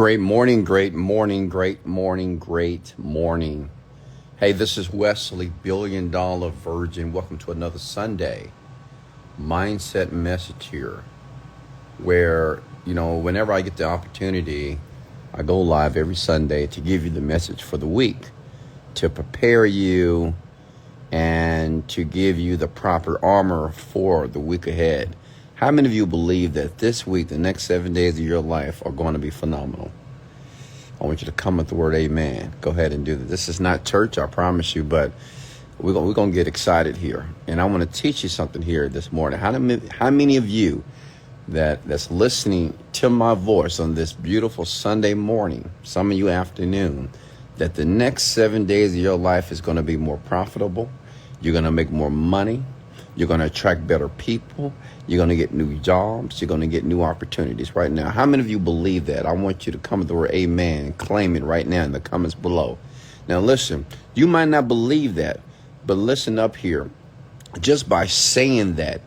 Great morning, great morning, great morning, great morning. Hey, this is Wesley, $1 billion Virgin. Welcome to another Sunday mindset message here where, whenever I get the opportunity, I go live every Sunday to give you the message for the week, to prepare you and to give you the proper armor for the week ahead. How many of you believe that this week, the next 7 days of your life are going to be phenomenal? I want you to come with the word amen. Go ahead and do that. This is not church, I promise you, but we're going to get excited here. And I want to teach you something here this morning. How many of you that's listening to my voice on this beautiful Sunday morning, some of you afternoon, that the next 7 days of your life is going to be more profitable? You're going to make more money. You're going to attract better people. You're going to get new jobs. You're going to get new opportunities right now. How many of you believe that? I want you to come with the word amen and claim it right now in the comments below. Now listen, you might not believe that, but listen up here. Just by saying that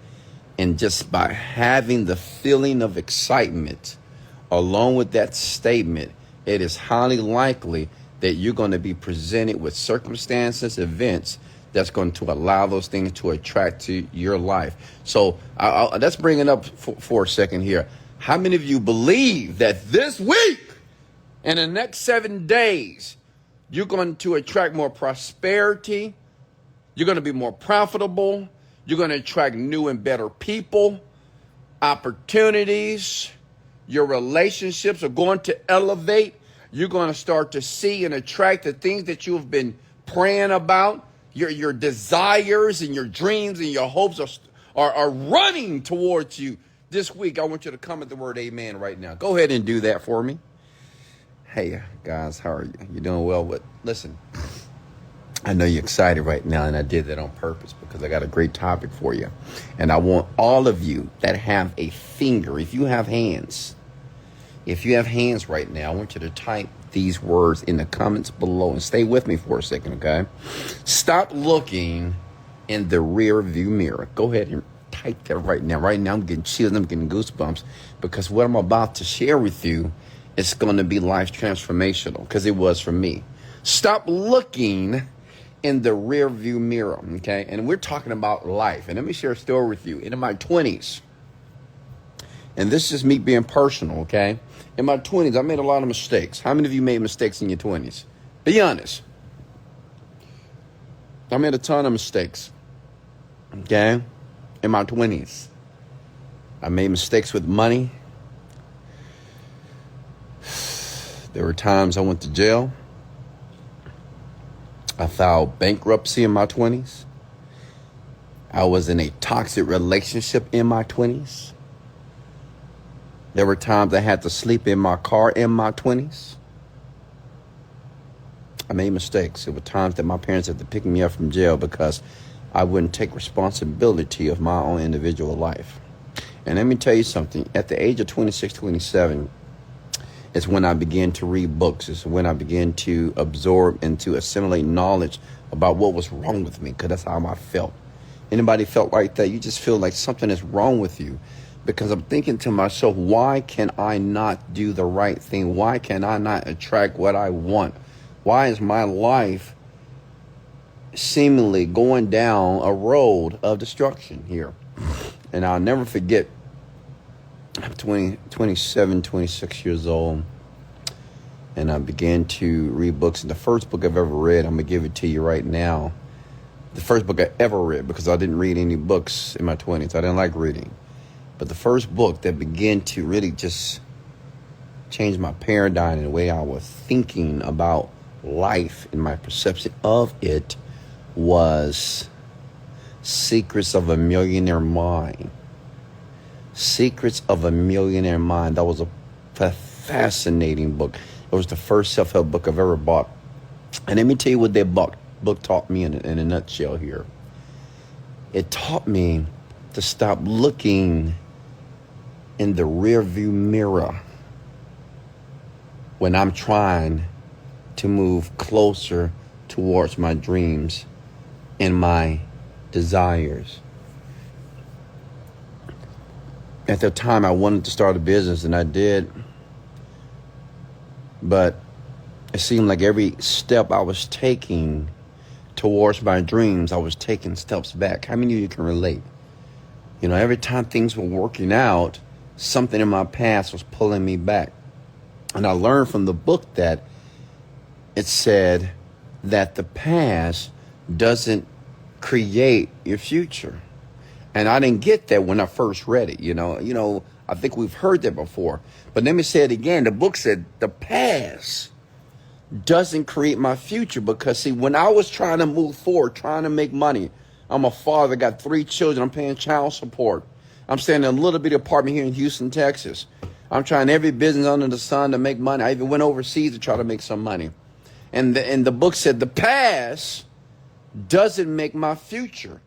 and just by having the feeling of excitement along with that statement, it is highly likely that you're going to be presented with circumstances, events that's going to allow those things to attract to your life. So let's bring it up for a second here. How many of you believe that this week and the next 7 days, you're going to attract more prosperity? You're going to be more profitable. You're going to attract new and better people, opportunities. Your relationships are going to elevate. You're going to start to see and attract the things that you have been praying about. Your desires and your dreams and your hopes are running towards you this week. I want you to come at the word amen right now. Go ahead and do that for me. Hey, guys, how are you? You doing well? But listen, I know you're excited right now, and I did that on purpose because I got a great topic for you. And I want all of you that have a finger, if you have hands right now, I want you to type these words in the comments below and stay with me for a second, okay? Stop looking in the rear view mirror. Go ahead and type that right now. Right now, I'm getting chills, I'm getting goosebumps because what I'm about to share with you is going to be life transformational because it was for me. Stop looking in the rear view mirror, okay? And we're talking about life. And let me share a story with you. In my 20s, and this is me being personal, okay? In my 20s, I made a lot of mistakes. How many of you made mistakes in your 20s? Be honest. I made a ton of mistakes, okay? In my 20s. I made mistakes with money. There were times I went to jail. I filed bankruptcy in my 20s. I was in a toxic relationship in my 20s. There were times I had to sleep in my car in my 20s. I made mistakes. There were times that my parents had to pick me up from jail because I wouldn't take responsibility of my own individual life. And let me tell you something. At the age of 26, 27, it's when I began to read books. It's when I began to absorb and to assimilate knowledge about what was wrong with me, because that's how I felt. Anybody felt like that? You just feel like something is wrong with you. Because I'm thinking to myself, why can I not do the right thing? Why can I not attract what I want? Why is my life seemingly going down a road of destruction here? And I'll never forget, I'm 27, 26 years old. And I began to read books. And the first book I've ever read, I'm going to give it to you right now. The first book I ever read, because I didn't read any books in my 20s. I didn't like reading. But the first book that began to really just change my paradigm and the way I was thinking about life and my perception of it was Secrets of a Millionaire Mind. Secrets of a Millionaire Mind. That was a fascinating book. It was the first self-help book I've ever bought. And let me tell you what that book taught me in a nutshell here. It taught me to stop looking in the rearview mirror when I'm trying to move closer towards my dreams and my desires. At the time, I wanted to start a business, and I did. But it seemed like every step I was taking towards my dreams, I was taking steps back. How many of you can relate? You know, every time things were working out, something in my past was pulling me back. And I learned from the book that it said that the past doesn't create your future. And I didn't get that when I first read it. You know, I think we've heard that before. But let me say it again. The book said the past doesn't create my future, because see, when I was trying to move forward, trying to make money, I'm a father, got 3 children, I'm paying child support. I'm staying in a little bitty apartment here in Houston, Texas. I'm trying every business under the sun to make money. I even went overseas to try to make some money. And the book said the past doesn't make my future.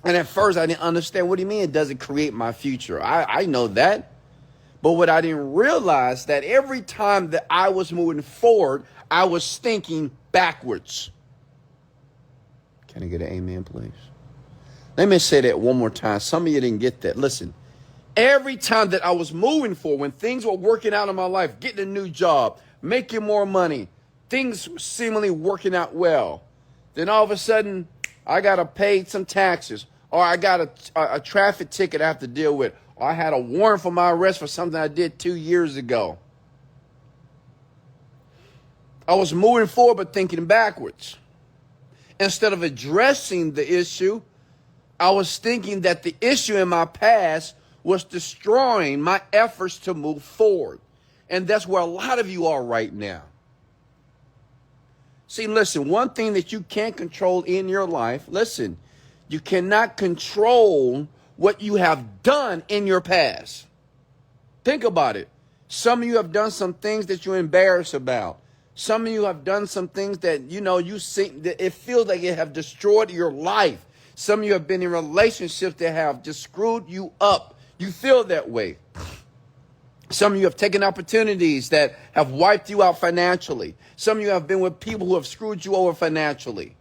And at first I didn't understand, what do you mean it doesn't create my future? I know that. But what I didn't realize, that every time that I was moving forward, I was thinking backwards. Can I get an amen, please? Let me say that one more time. Some of you didn't get that. Listen, every time that I was moving forward, when things were working out in my life, getting a new job, making more money, things seemingly working out well, then all of a sudden I got to pay some taxes, or I got a traffic ticket I have to deal with, or I had a warrant for my arrest for something I did 2 years ago. I was moving forward but thinking backwards. Instead of addressing the issue, I was thinking that the issue in my past was destroying my efforts to move forward. And that's where a lot of you are right now. See, listen, one thing that you can't control in your life, listen, you cannot control what you have done in your past. Think about it. Some of you have done some things that you're embarrassed about. Some of you have done some things that, you see that it feels like it have destroyed your life. Some of you have been in relationships that have just screwed you up. You feel that way. Some of you have taken opportunities that have wiped you out financially. Some of you have been with people who have screwed you over financially.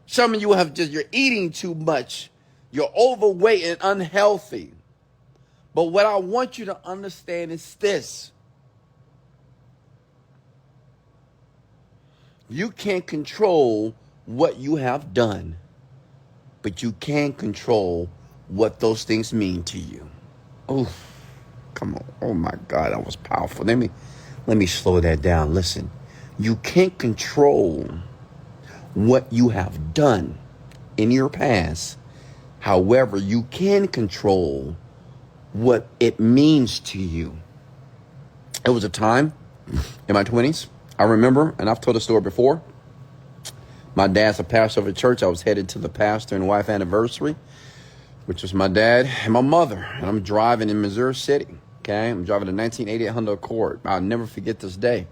Some of you you're eating too much. You're overweight and unhealthy. But what I want you to understand is this. You can't control what you have done, but you can control what those things mean to you. Oh, come on. Oh my God, that was powerful. Let me slow that down. Listen, you can't control what you have done in your past. However, you can control what it means to you. It was a time in my 20s. I remember, and I've told the story before, my dad's a pastor of a church. I was headed to the pastor and wife anniversary, which was my dad and my mother. And I'm driving in Missouri City. Okay, I'm driving a 1988 Honda Accord. I'll never forget this day.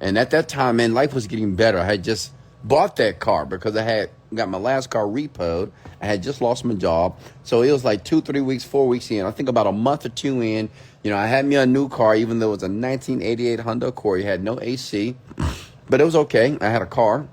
And at that time, man, life was getting better. I had just bought that car because I had got my last car repoed. I had just lost my job. So it was like 2, 3 weeks, 4 weeks in. I think about a month or 2 in, I had me a new car, even though it was a 1988 Honda Accord. It had no AC, but it was okay. I had a car.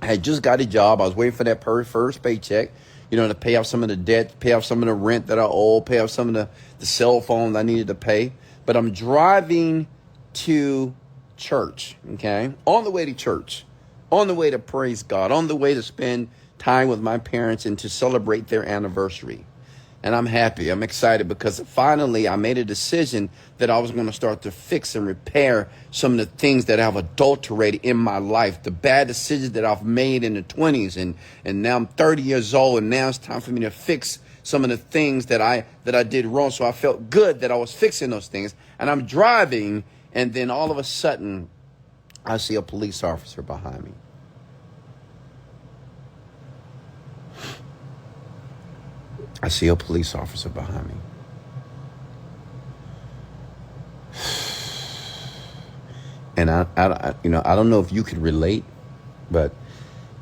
I had just got a job. I was waiting for that first paycheck, to pay off some of the debt, pay off some of the rent that I owed, pay off some of the cell phones I needed to pay. But I'm driving to church, okay? On the way to church, on the way to praise God, on the way to spend time with my parents and to celebrate their anniversary. And I'm happy. I'm excited because finally I made a decision that I was going to start to fix and repair some of the things that I've adulterated in my life, the bad decisions that I've made in the 20s. And now I'm 30 years old, and now it's time for me to fix some of the things that I did wrong. So I felt good that I was fixing those things. And I'm driving, and then all of a sudden I see a police officer behind me. I see a police officer behind me. And I don't know if you could relate, but,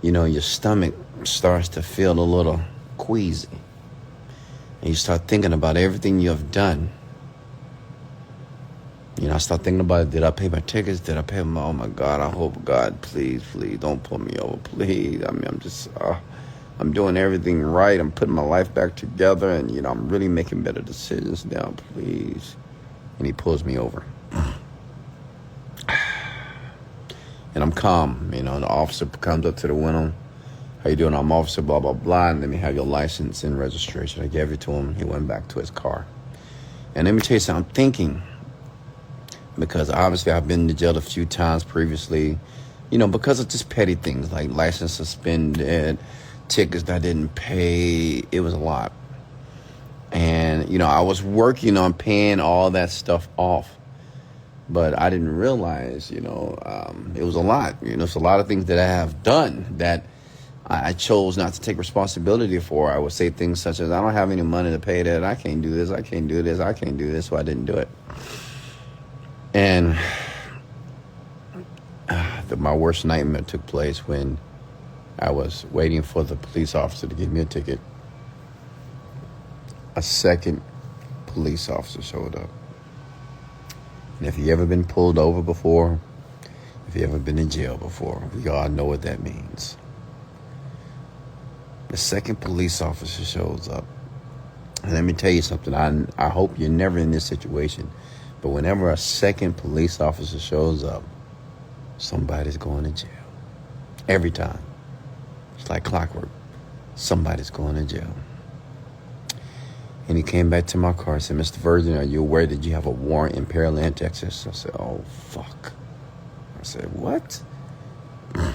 your stomach starts to feel a little queasy. And you start thinking about everything you have done. I start thinking about it. Did I pay my tickets? Did I pay my, oh my God, I hope God, please don't pull me over, please. I mean, I'm doing everything right. I'm putting my life back together, and, I'm really making better decisions now, please. And he pulls me over. And I'm calm, and the officer comes up to the window. How you doing? I'm officer, blah, blah, blah. And let me have your license and registration. I gave it to him. He went back to his car. And let me tell you something. I'm thinking, because obviously I've been to jail a few times previously, because of just petty things like license suspended, tickets that I didn't pay. It was a lot. And, I was working on paying all that stuff off. But I didn't realize, it was a lot. It's a lot of things that I have done that I chose not to take responsibility for. I would say things such as, I don't have any money to pay that. I can't do this. I can't do this. I can't do this. So I didn't do it. And my worst nightmare took place when I was waiting for the police officer to give me a ticket. A second police officer showed up. And if you ever been pulled over before, if you ever been in jail before, we all know what that means. The second police officer shows up. And let me tell you something. I hope you're never in this situation. But whenever a second police officer shows up, somebody's going to jail. Every time. It's like clockwork. Somebody's going to jail. And he came back to my car and said, Mr. Virgin, are you aware that you have a warrant in Pearland, Texas? I said, oh, fuck. I said, what? I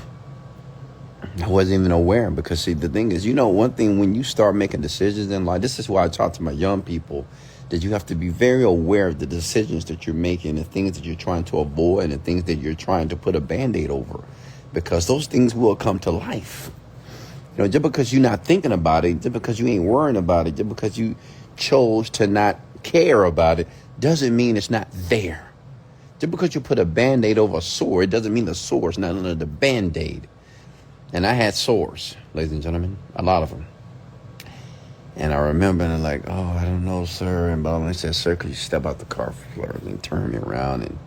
wasn't even aware because, see, the thing is, one thing when you start making decisions in life, this is why I talk to my young people, that you have to be very aware of the decisions that you're making, the things that you're trying to avoid, and the things that you're trying to put a Band-Aid over, because those things will come to life. Just because you're not thinking about it, just because you ain't worrying about it, just because you chose to not care about it, doesn't mean it's not there. Just because you put a Band-Aid over a sore, it doesn't mean the sore is not under the Band-Aid. And I had sores, ladies and gentlemen, a lot of them. And I remember, and I'm like, oh, I don't know, sir. And I said, sir, could you step out the car floor and turn me around? And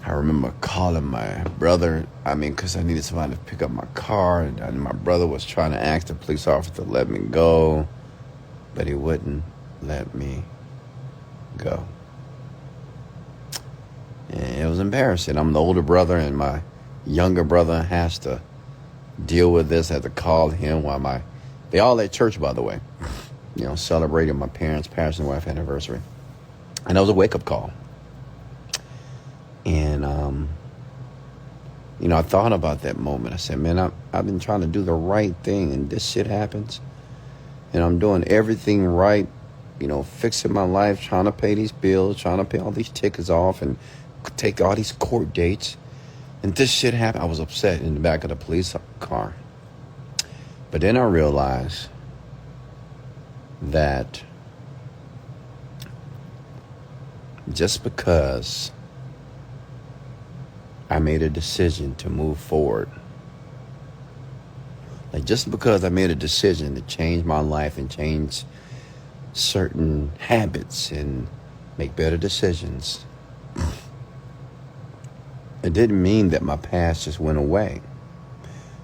I remember calling my brother, because I needed somebody to pick up my car. And my brother was trying to ask the police officer to let me go, but he wouldn't let me go. And it was embarrassing. I'm the older brother, and my younger brother has to deal with this. I had to call him while they all at church, by the way, celebrating my parents' and wife anniversary. And that was a wake-up call. And, I thought about that moment. I said, man, I've been trying to do the right thing, and this shit happens. And I'm doing everything right, fixing my life, trying to pay these bills, trying to pay all these tickets off and take all these court dates. And this shit happened. I was upset in the back of the police car. But then I realized that just because I made a decision to move forward, just because I made a decision to change my life and change certain habits and make better decisions, it didn't mean that my past just went away.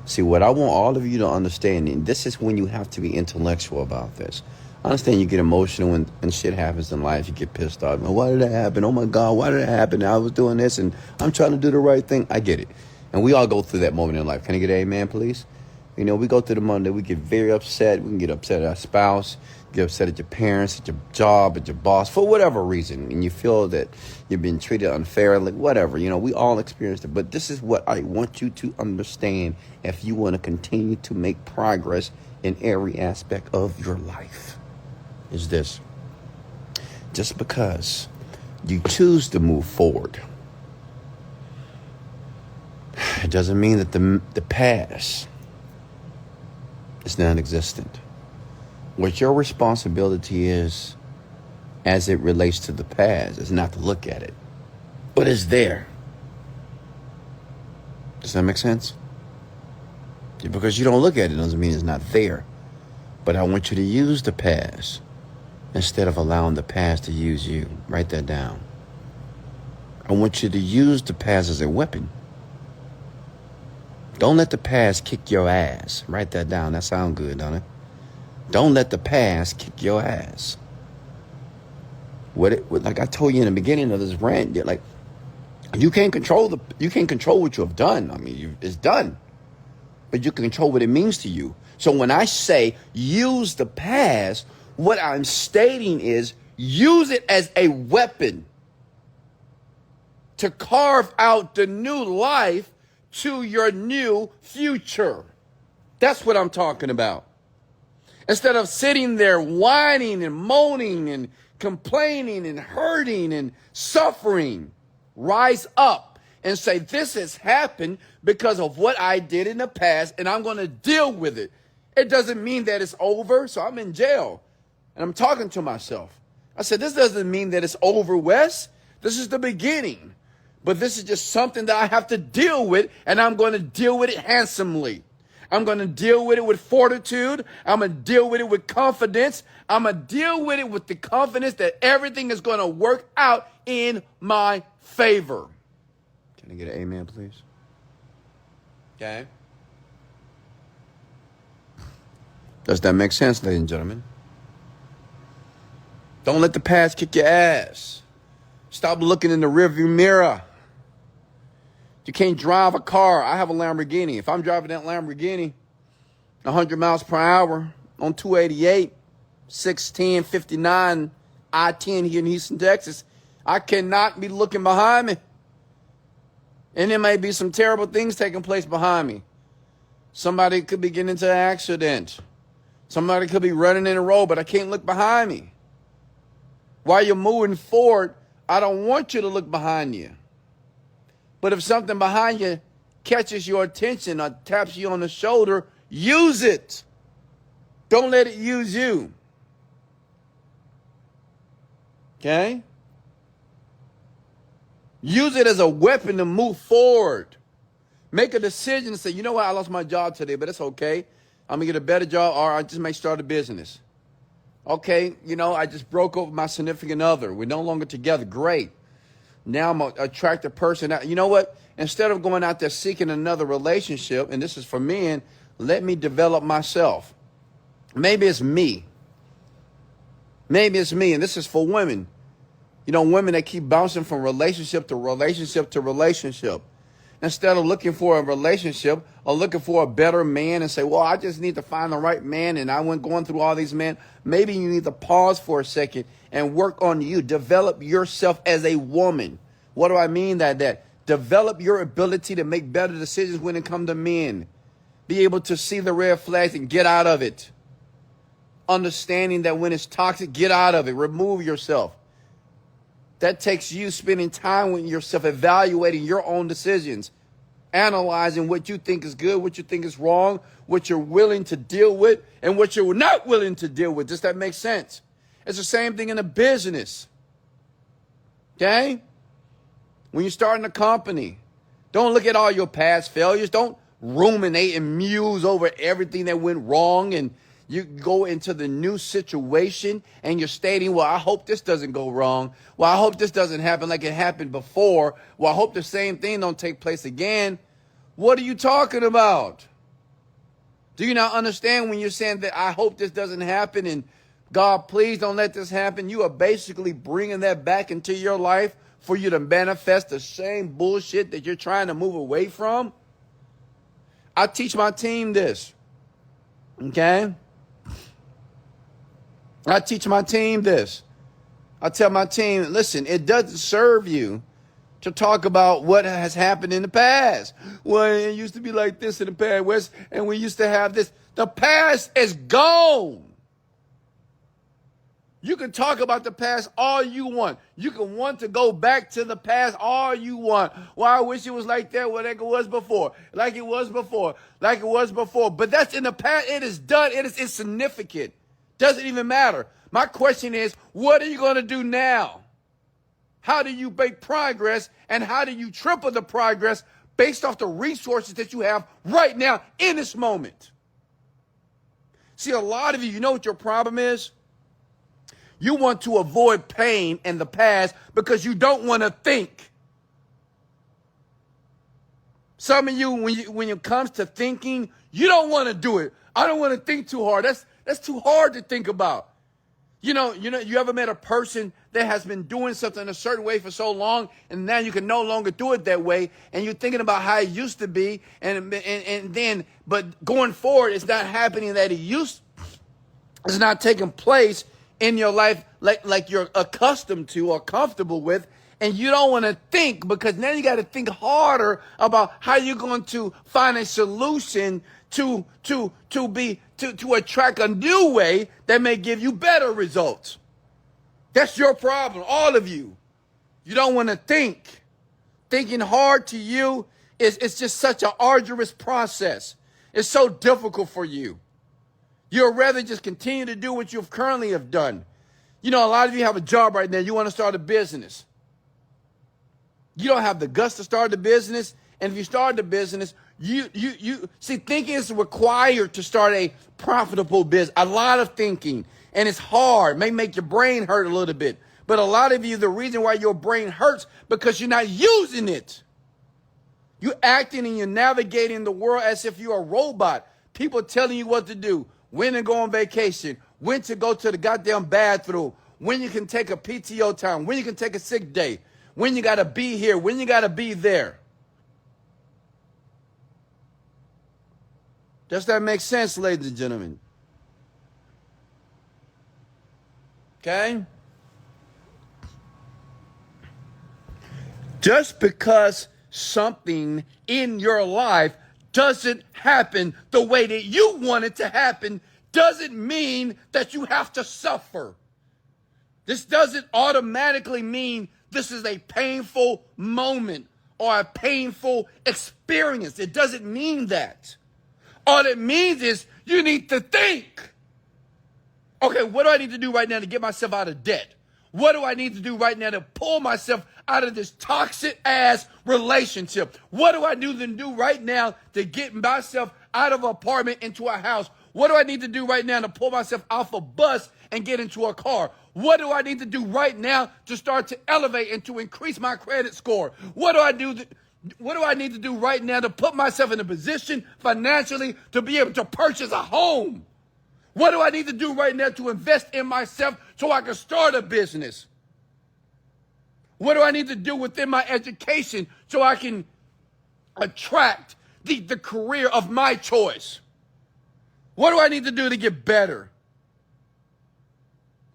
See, what I want all of you to understand, and this is when you have to be intellectual about this. I understand you get emotional when shit happens in life. You get pissed off. Why did that happen? Oh, my God, why did it happen? I was doing this, and I'm trying to do the right thing. I get it. And we all go through that moment in life. Can I get an amen, please? We go through the moment that we get very upset. We can get upset at our spouse, get upset at your parents, at your job, at your boss, for whatever reason. And you feel that you're being treated unfairly, whatever. We all experience it. But this is what I want you to understand if you want to continue to make progress in every aspect of your life. Is this: just because you choose to move forward, it doesn't mean that the past is non-existent. What your responsibility is as it relates to the past is not to look at it, but it's there. Does that make sense? Because you don't look at it doesn't mean it's not there. But I want you to use the past instead of allowing the past to use you. Write that down. I want you to use the past as a weapon. Don't let the past kick your ass. Write that down. That sounds good, don't it? Don't let the past kick your ass. Like I told you in the beginning of this rant, You can't control what you have done. I mean, it's done. But you can control what it means to you. So when I say use the past, what I'm stating is use it as a weapon to carve out the new life to your new future. That's what I'm talking about. Instead of sitting there whining and moaning and complaining and hurting and suffering, rise up and say, this has happened because of what I did in the past, and I'm going to deal with it. It doesn't mean that it's over, so I'm in jail. And I'm talking to myself. I said, this doesn't mean that it's over, Wes. This is the beginning. But this is just something that I have to deal with, and I'm going to deal with it handsomely. I'm going to deal with it with fortitude. I'm going to deal with it with confidence. I'm going to deal with it with the confidence that everything is going to work out in my favor. Can I get an amen, please? Okay. Does that make sense, ladies and gentlemen? Don't let the past kick your ass. Stop looking in the rearview mirror. You can't drive a car. I have a Lamborghini. If I'm driving that Lamborghini 100 miles per hour on 288, 610, 59, I-10 here in Houston, Texas, I cannot be looking behind me. And there may be some terrible things taking place behind me. Somebody could be getting into an accident. Somebody could be running in a road, but I can't look behind me. While you're moving forward, I don't want you to look behind you. But if something behind you catches your attention or taps you on the shoulder, use it. Don't let it use you. Okay? Use it as a weapon to move forward. Make a decision and say, you know what, I lost my job today, but it's okay. I'm going to get a better job, or I just may start a business. Okay, I just broke up with my significant other. We're no longer together. Great. Now I'm an attractive person. You know what? Instead of going out there seeking another relationship, and this is for men, let me develop myself. Maybe it's me. Maybe it's me, and this is for women. Women that keep bouncing from relationship to relationship to relationship. Instead of looking for a relationship or looking for a better man and say, well, I just need to find the right man and I went going through all these men. Maybe you need to pause for a second and work on you. Develop yourself as a woman. What do I mean by that? Develop your ability to make better decisions when it comes to men. Be able to see the red flags and get out of it. Understanding that when it's toxic, get out of it. Remove yourself. That takes you spending time with yourself, evaluating your own decisions, analyzing what you think is good, what you think is wrong, what you're willing to deal with, and what you're not willing to deal with. Does that make sense? It's the same thing in a business. Okay? When you're starting a company, don't look at all your past failures. Don't ruminate and muse over everything that went wrong, and you go into the new situation and you're stating, well, I hope this doesn't go wrong. Well, I hope this doesn't happen like it happened before. Well, I hope the same thing don't take place again. What are you talking about? Do you not understand when you're saying that I hope this doesn't happen and God, please don't let this happen? You are basically bringing that back into your life for you to manifest the same bullshit that you're trying to move away from. I teach my team this. Okay? I teach my team this. I tell my team, listen, it doesn't serve you to talk about what has happened in the past. Well, it used to be like this in the past, West, and we used to have this. The past is gone. You can talk about the past all you want. You can want to go back to the past all you want. Well, I wish it was like that, like it was before. Like it was before. Like it was before. But that's in the past. It is done. It is insignificant. Doesn't even matter. My question is, what are you going to do now? How do you make progress, and how do you triple the progress based off the resources that you have right now in this moment? See, a lot of you know what your problem is? You want to avoid pain in the past because you don't want to think. Some of you, when it comes to thinking, you don't want to do it. I don't want to think too hard. That's too hard to think about. You ever met a person that has been doing something a certain way for so long, and now you can no longer do it that way, and you're thinking about how it used to be, but going forward, it's not happening that it's not taking place in your life like you're accustomed to or comfortable with, and you don't want to think, because now you got to think harder about how you're going to find a solution to attract a new way that may give you better results. That's your problem, all of you. You don't want to think. Thinking hard to you it's just such an arduous process. It's so difficult for you. You'd rather just continue to do what you currently have done. A lot of you have a job right now. You want to start a business. You don't have the guts to start the business. And if you start the business, you see, thinking is required to start a profitable business. A lot of thinking. And it's hard. May make your brain hurt a little bit. But a lot of you, the reason why your brain hurts, because you're not using it. You're acting and you're navigating the world as if you're a robot. People telling you what to do. When to go on vacation. When to go to the goddamn bathroom. When you can take a PTO time. When you can take a sick day. When you got to be here. When you got to be there. Does that make sense, ladies and gentlemen? Okay? Just because something in your life doesn't happen the way that you want it to happen doesn't mean that you have to suffer. This doesn't automatically mean this is a painful moment or a painful experience. It doesn't mean that. All it means is you need to think. Okay, what do I need to do right now to get myself out of debt? What do I need to do right now to pull myself out of this toxic ass relationship? What do I need to do right now to get myself out of an apartment into a house? What do I need to do right now to pull myself off a bus and get into a car? What do I need to do right now to start to elevate and to increase my credit score? What do I need to do right now to put myself in a position financially to be able to purchase a home? What do I need to do right now to invest in myself so I can start a business? What do I need to do within my education so I can attract the career of my choice? What do I need to do to get better?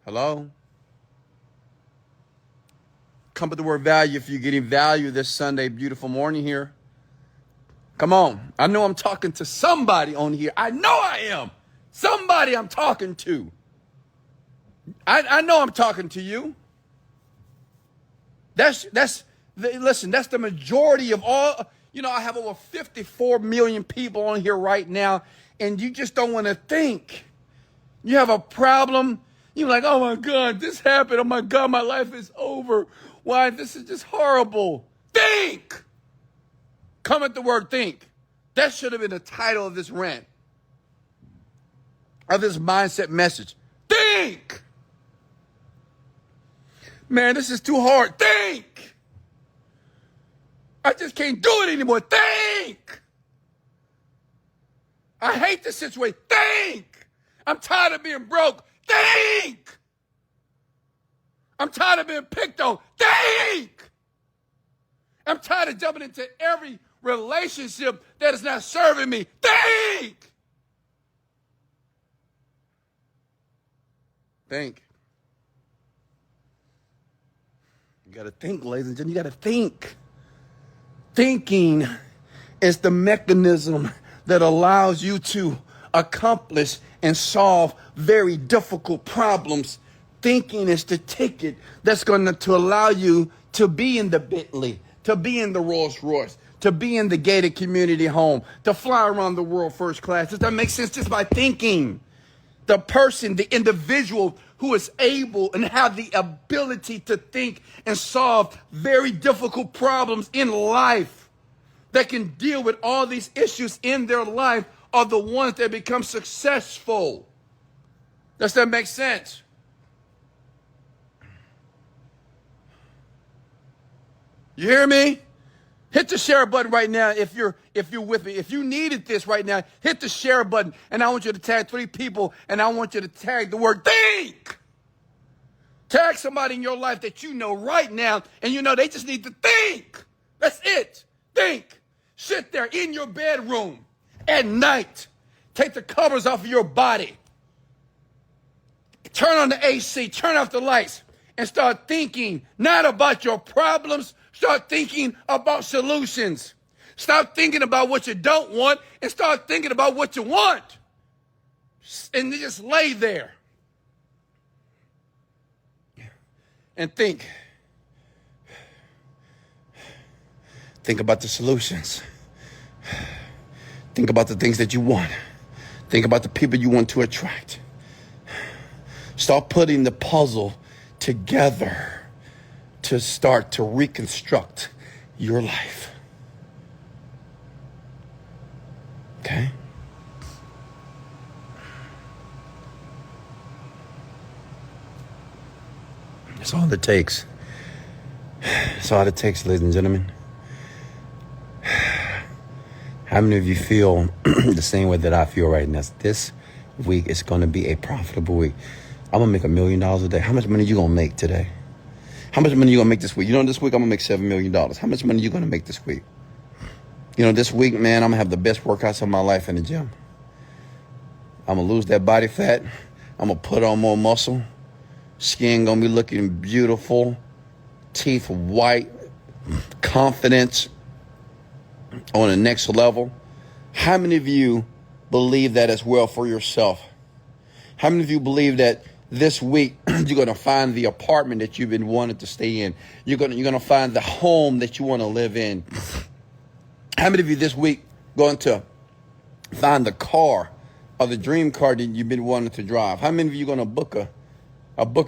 Hello? Come with the word value if you're getting value this Sunday, beautiful morning here. Come on. I know I'm talking to somebody on here. I know I am. Somebody I'm talking to. I know I'm talking to you. Listen, that's the majority of all. I have over 54 million people on here right now, and you just don't want to think. You have a problem. You're like, oh my God, this happened. Oh my God, my life is over. Why? This is just horrible. Think. Come at the word think. That should have been the title of this rant. Of this mindset message. Think. Man, this is too hard. Think. I just can't do it anymore. Think. I hate this situation. Think. I'm tired of being broke. Think. I'm tired of being picked on. Think. I'm tired of jumping into every relationship that is not serving me. Think. Think. You got to think, ladies and gentlemen. You got to think. Thinking is the mechanism that allows you to accomplish and solve very difficult problems. Thinking is the ticket that's going to allow you to be in the Bentley, to be in the Rolls Royce, to be in the gated community home, to fly around the world first class. Does that make sense? Just by thinking. The person, the individual who is able and have the ability to think and solve very difficult problems in life, that can deal with all these issues in their life, are the ones that become successful. Does that make sense? You hear me? Hit the share button right now if you're with me. If you needed this right now, hit the share button, and I want you to tag 3 people, and I want you to tag the word think. Tag somebody in your life that you know right now, and you know they just need to think. That's it. Think. Sit there in your bedroom at night. Take the covers off of your body. Turn on the AC, turn off the lights, and start thinking not about your problems. Start thinking about solutions. Stop thinking about what you don't want and start thinking about what you want. And just lay there and think. Think about the solutions. Think about the things that you want. Think about the people you want to attract. Start putting the puzzle together to start to reconstruct your life. Okay? That's all it takes. That's all it takes, ladies and gentlemen. How many of you feel the same way that I feel right now? This week is going to be a profitable week. I'm going to make $1 million a day. How much money you going to make today? How much money you going to make this week? You know, this week I'm going to make $7 million. How much money you going to make this week? You know, this week, man, I'm going to have the best workouts of my life in the gym. I'm going to lose that body fat. I'm going to put on more muscle. Skin going to be looking beautiful. Teeth white. Confidence on the next level. How many of you believe that as well for yourself? How many of you believe that this week you're going to find the apartment that you've been wanting to stay in? You're going to find the home that you want to live in. How many of you this week going to find the car or the dream car that you've been wanting to drive? How many of you going to book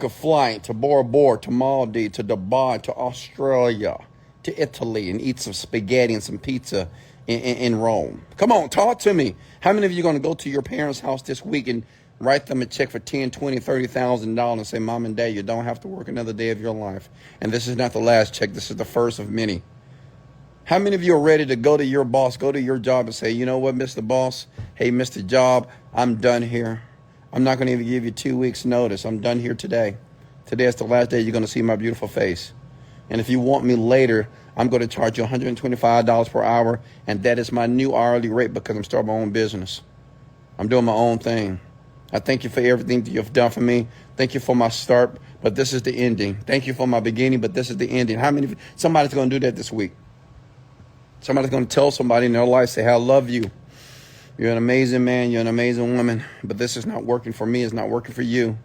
a flight to Bora Bora, to Maldives, to Dubai, to Australia, to Italy, and eat some spaghetti and some pizza in Rome? Come on, talk to me. How many of you are going to go to your parents' house this week and write them a check for $10,000, $20,000, $30,000 and say, Mom and Dad, you don't have to work another day of your life. And this is not the last check. This is the first of many. How many of you are ready to go to your boss, go to your job and say, you know what, Mr. Boss? Hey, Mr. Job, I'm done here. I'm not going to even give you 2 weeks notice. I'm done here today. Today is the last day you're going to see my beautiful face. And if you want me later, I'm going to charge you $125 per hour. And that is my new hourly rate because I'm starting my own business. I'm doing my own thing. I thank you for everything that you've done for me. Thank you for my start, but this is the ending. Thank you for my beginning, but this is the ending. How many? Somebody's going to do that this week. Somebody's going to tell somebody in their life, say, hey, I love you. You're an amazing man. You're an amazing woman, but this is not working for me. It's not working for you.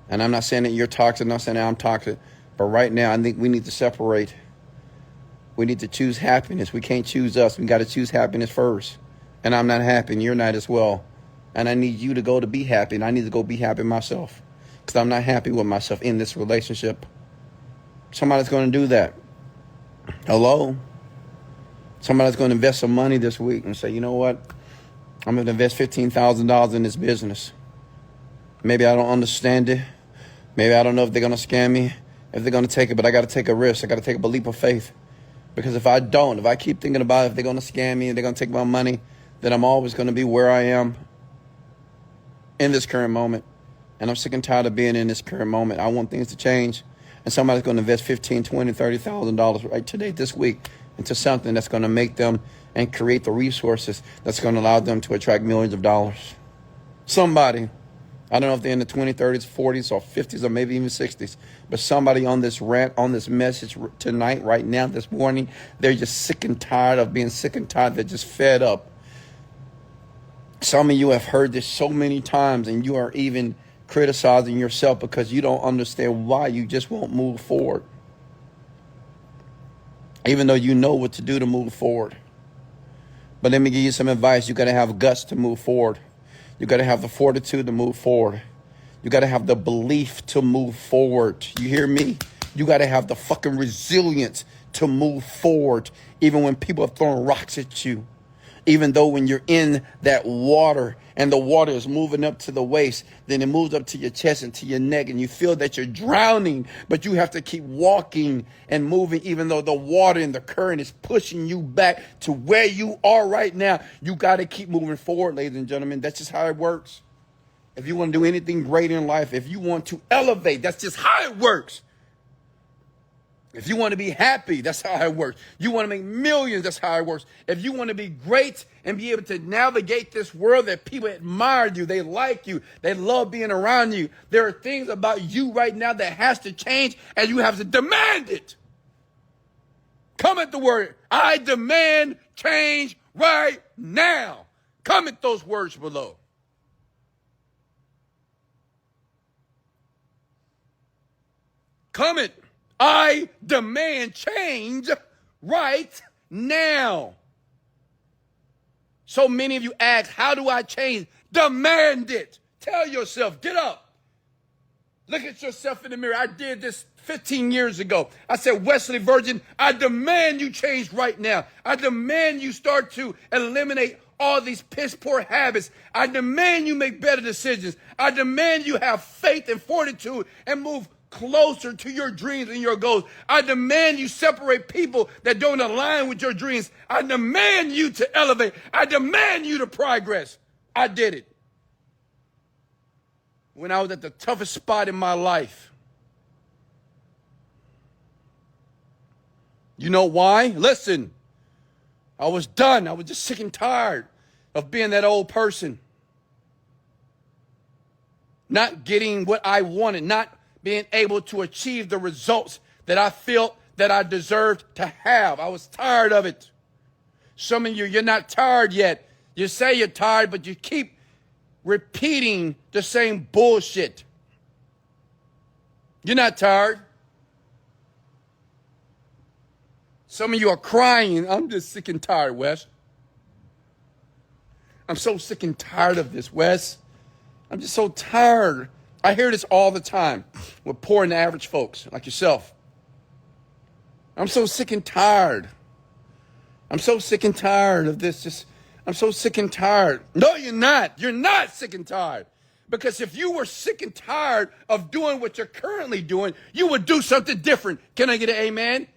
And I'm not saying that you're toxic. I'm not saying that I'm toxic. But right now, I think we need to separate. We need to choose happiness. We can't choose us. We got to choose happiness first. And I'm not happy, and you're not as well. And I need you to go to be happy, and I need to go be happy myself because I'm not happy with myself in this relationship. Somebody's going to do that. Hello? Somebody's going to invest some money this week and say, you know what? I'm going to invest $15,000 in this business. Maybe I don't understand it. Maybe I don't know if they're going to scam me, if they're going to take it, but I got to take a risk. I got to take a leap of faith. Because if I keep thinking about if they're going to scam me and they're going to take my money, then I'm always going to be where I am in this current moment. And I'm sick and tired of being in this current moment. I want things to change. And somebody's going to invest $15,000, $20,000, $30,000 right today, this week, into something that's going to make them and create the resources that's going to allow them to attract millions of dollars. Somebody, I don't know if they're in the 20s, 30s, 40s, or 50s, or maybe even 60s, but somebody on this rant, on this message tonight, right now, this morning, they're just sick and tired of being sick and tired. They're just fed up. Some of you have heard this so many times, and you are even criticizing yourself because you don't understand why you just won't move forward. Even though you know what to do to move forward. But let me give you some advice. You got to have guts to move forward. You got to have the fortitude to move forward. You got to have the belief to move forward. You hear me? You got to have the fucking resilience to move forward. Even when people are throwing rocks at you. Even though when you're in that water and the water is moving up to the waist, then it moves up to your chest and to your neck and you feel that you're drowning, but you have to keep walking and moving even though the water and the current is pushing you back to where you are right now. You got to keep moving forward, ladies and gentlemen. That's just how it works. If you want to do anything great in life, if you want to elevate, that's just how it works. If you want to be happy, that's how it works. You want to make millions, that's how it works. If you want to be great and be able to navigate this world that people admire you, they like you, they love being around you, there are things about you right now that has to change, and you have to demand it. Comment the word, I demand change right now. Comment those words below. Comment, I demand change right now. So many of you ask, how do I change? Demand it. Tell yourself, get up. Look at yourself in the mirror. I did this 15 years ago. I said, Wesley Virgin, I demand you change right now. I demand you start to eliminate all these piss poor habits. I demand you make better decisions. I demand you have faith and fortitude and move closer to your dreams and your goals. I demand you separate people that don't align with your dreams. I demand you to elevate. I demand you to progress. I did it when I was at the toughest spot in my life. You know why? Listen, I was done. I was just sick and tired of being that old person. Not getting what I wanted, not being able to achieve the results that I felt that I deserved to have. I was tired of it. Some of you, you're not tired yet. You say you're tired, but you keep repeating the same bullshit. You're not tired. Some of you are crying. I'm just sick and tired, Wes. I'm so sick and tired of this, Wes. I'm just so tired. I hear this all the time with poor and average folks like yourself. I'm so sick and tired. I'm so sick and tired of this. I'm so sick and tired. No, you're not. You're not sick and tired. Because if you were sick and tired of doing what you're currently doing, you would do something different. Can I get an amen?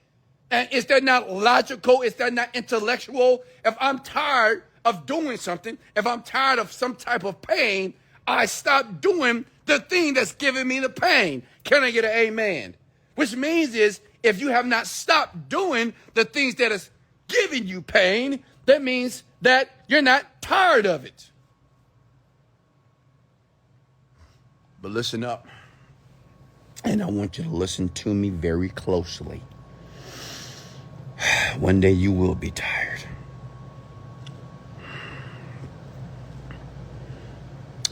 And is that not logical? Is that not intellectual? If I'm tired of doing something, if I'm tired of some type of pain, I stop doing the thing that's giving me the pain. Can I get an amen? Which means is if you have not stopped doing the things that is giving you pain, that means that you're not tired of it. But listen up. And I want you to listen to me very closely. One day you will be tired.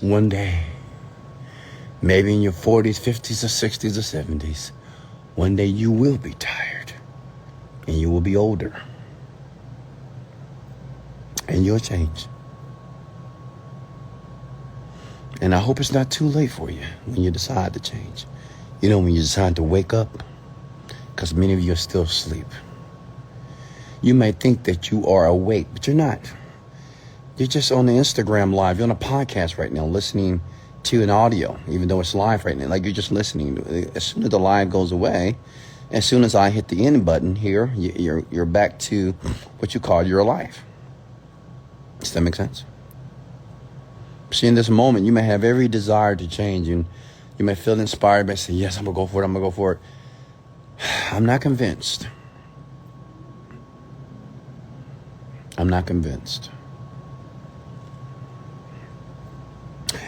One day, maybe in your 40s, 50s, or 60s, or 70s, one day you will be tired and you will be older and you'll change. And I hope it's not too late for you when you decide to change. You know, when you decide to wake up, because many of you are still asleep. You may think that you are awake, but you're not. You're just on the Instagram live. You're on a podcast right now listening to an audio, even though it's live right now. Like you're just listening. As soon as the live goes away, as soon as I hit the end button here, you're back to what you call your life. Does that make sense? See, in this moment, you may have every desire to change, and you may feel inspired by saying, yes, I'm going to go for it, I'm going to go for it. I'm not convinced. I'm not convinced.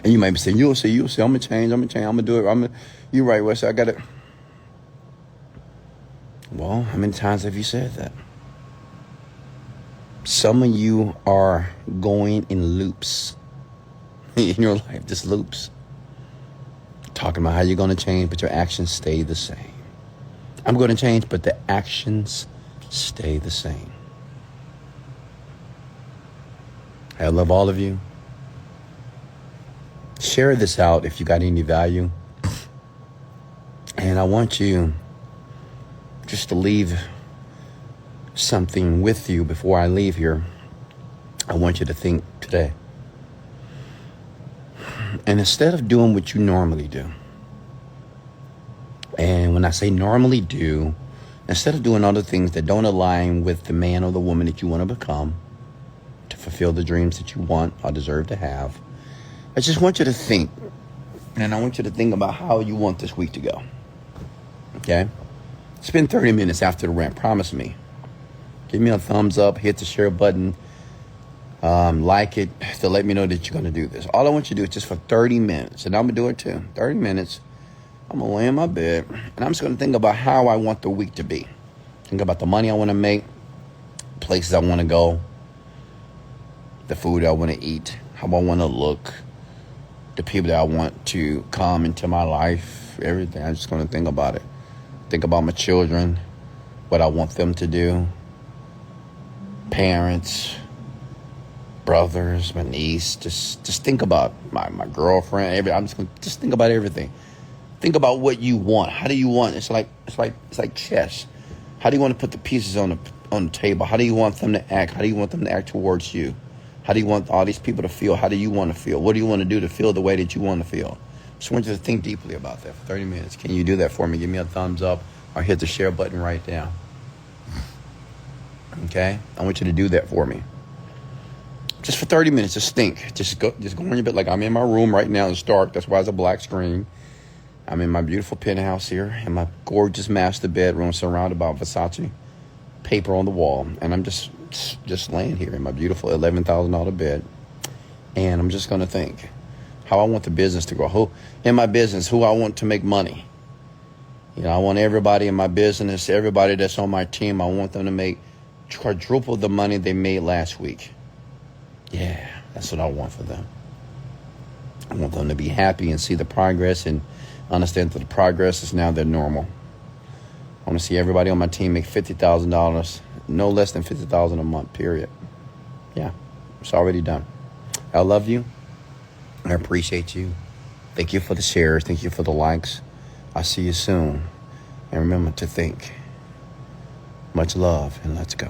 And you might be saying, you'll see, I'm going to change, I'm going to do it. You're right, Wesley, I got it. Well, how many times have you said that? Some of you are going in loops in your life, just loops. Talking about how you're going to change, but your actions stay the same. I'm going to change, but the actions stay the same. I love all of you. Share this out if you got any value. And I want you just to leave something with you before I leave here. I want you to think today. And instead of doing what you normally do, and when I say normally do, instead of doing other things that don't align with the man or the woman that you want to become, to fulfill the dreams that you want or deserve to have, I just want you to think. And I want you to think about how you want this week to go. Okay? Spend 30 minutes after the rant. Promise me. Give me a thumbs up. Hit the share button. Like it to let me know that you're going to do this. All I want you to do is just for 30 minutes. And I'm going to do it too. 30 minutes. I'm going to lay in my bed. And I'm just going to think about how I want the week to be. Think about the money I want to make. Places I want to go. The food I want to eat. How I want to look. The people that I want to come into my life. Everything. I'm just going to think about it. Think about my children. What I want them to do. Parents. Brothers, my niece, just think about my girlfriend. I'm just gonna just think about everything. Think about what you want. How do you want? It's like chess. How do you want to put the pieces on the table? How do you want them to act? How do you want them to act towards you? How do you want all these people to feel? How do you want to feel? What do you want to do to feel the way that you want to feel? Just want you to think deeply about that for 30 minutes. Can you do that for me? Give me a thumbs up or hit the share button right now. Okay? I want you to do that for me. Just for 30 minutes, just think. Just go in your bed. Like I'm in my room right now. It's dark. That's why it's a black screen. I'm in my beautiful penthouse here in my gorgeous master bedroom surrounded by Versace paper on the wall. And I'm just laying here in my beautiful $11,000 bed. And I'm just going to think how I want the business to grow. Who in my business, who I want to make money. You know, I want everybody in my business, everybody that's on my team, I want them to make quadruple the money they made last week. Yeah, that's what I want for them. I want them to be happy and see the progress and understand that the progress is now their normal. I want to see everybody on my team make $50,000, no less than $50,000 a month, period. Yeah, it's already done. I love you. I appreciate you. Thank you for the shares. Thank you for the likes. I'll see you soon. And remember to think. Much love and let's go.